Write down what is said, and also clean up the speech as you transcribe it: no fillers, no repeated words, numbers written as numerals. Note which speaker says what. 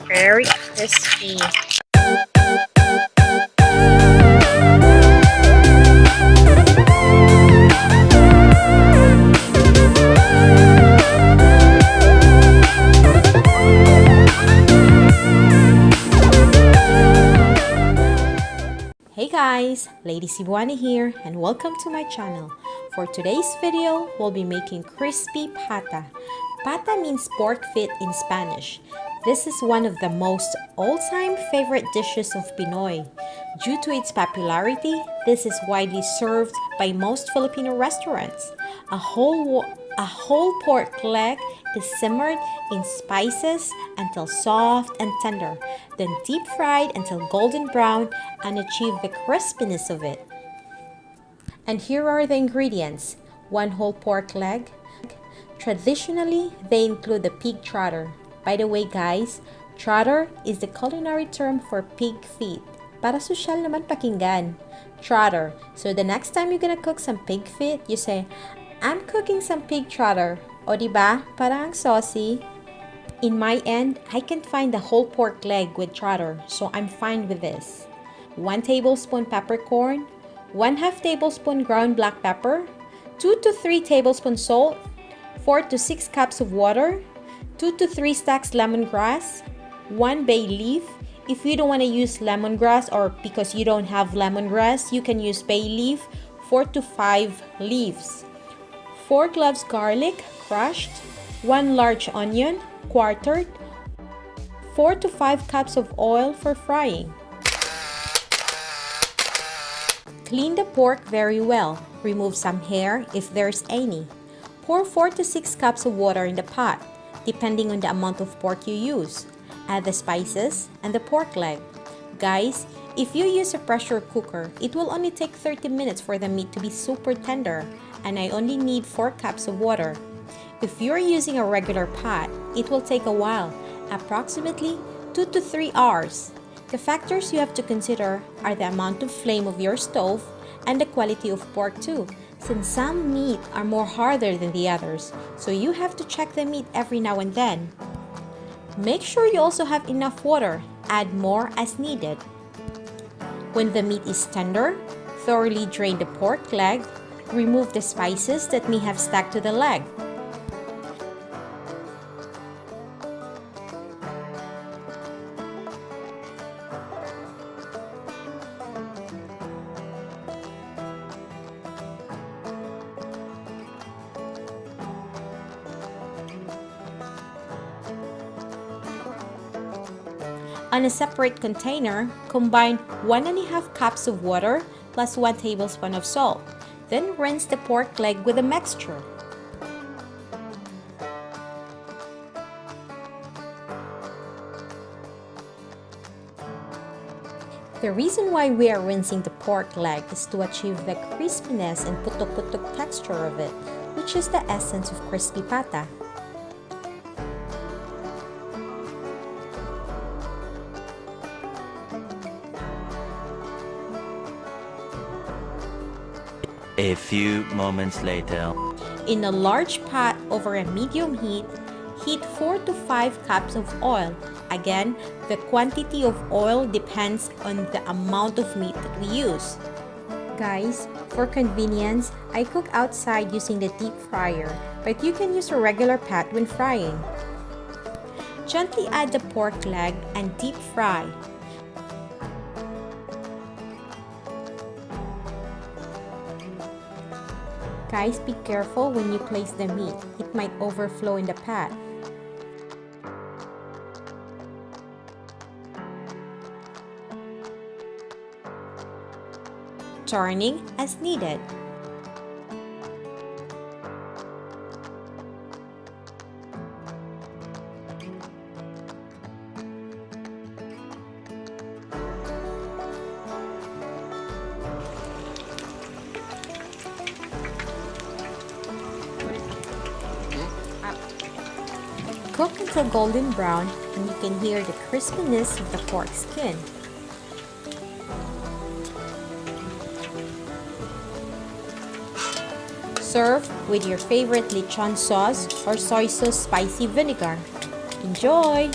Speaker 1: very crispy.
Speaker 2: Hey guys, ladycebuana here and welcome to my channel. For today's video, we'll be making crispy pata. Pata means pork feet in Spanish. This is one of the most all-time favorite dishes of Pinoy. Due to its popularity, this is widely served by most Filipino restaurants. A whole pork leg is simmered in spices until soft and tender, then deep fried until golden brown and achieve the crispiness of it. And here are the ingredients. 1 whole pork leg. Traditionally, they include the pig trotter. By the way guys, trotter is the culinary term for pig feet. Para sosyal naman pakinggan. Trotter. So the next time you're gonna cook some pig feet, you say, I'm cooking some pig trotter. O diba? Parang saucy. In my end, I can't find the whole pork leg with trotter, so I'm fine with this. 1 tablespoon peppercorn, 1/2 tablespoon ground black pepper, 2 to 3 tablespoons salt, 4 to 6 cups of water, 2 to 3 stacks lemongrass, 1 bay leaf. If you don't want to use lemongrass or because you don't have lemongrass, you can use bay leaf, 4 to 5 leaves. 4 cloves garlic, crushed, 1 large onion, quartered, 4 to 5 cups of oil for frying. Clean the pork very well. Remove some hair if there's any. Pour 4 to 6 cups of water in the pot, depending on the amount of pork you use. Add the spices and the pork leg. Guys, if you use a pressure cooker, it will only take 30 minutes for the meat to be super tender, and I only need 4 cups of water. If you're using a regular pot, it will take a while, approximately 2 to 3 hours. The factors you have to consider are the amount of flame of your stove and the quality of pork too, since some meat are more harder than the others, so you have to check the meat every now and then. Make sure you also have enough water. Add more as needed. When the meat is tender, thoroughly drain the pork leg. Remove the spices that may have stuck to the leg. On a separate container, combine 1.5 cups of water plus 1 tablespoon of salt. Then rinse the pork leg with a mixture. The reason why we are rinsing the pork leg is to achieve the crispiness and putok-putok texture of it, which is the essence of crispy pata.
Speaker 3: A few moments later.
Speaker 2: In a large pot over a medium heat, heat 4 to 5 cups of oil. Again, the quantity of oil depends on the amount of meat that we use. Guys, for convenience, I cook outside using the deep fryer, but you can use a regular pot when frying. Gently add the pork leg and deep fry. Guys, be careful when you place the meat. It might overflow in the pot. Turning as needed. Cook until golden brown and you can hear the crispiness of the pork skin. Serve with your favorite lechon sauce or soy sauce spicy vinegar. Enjoy!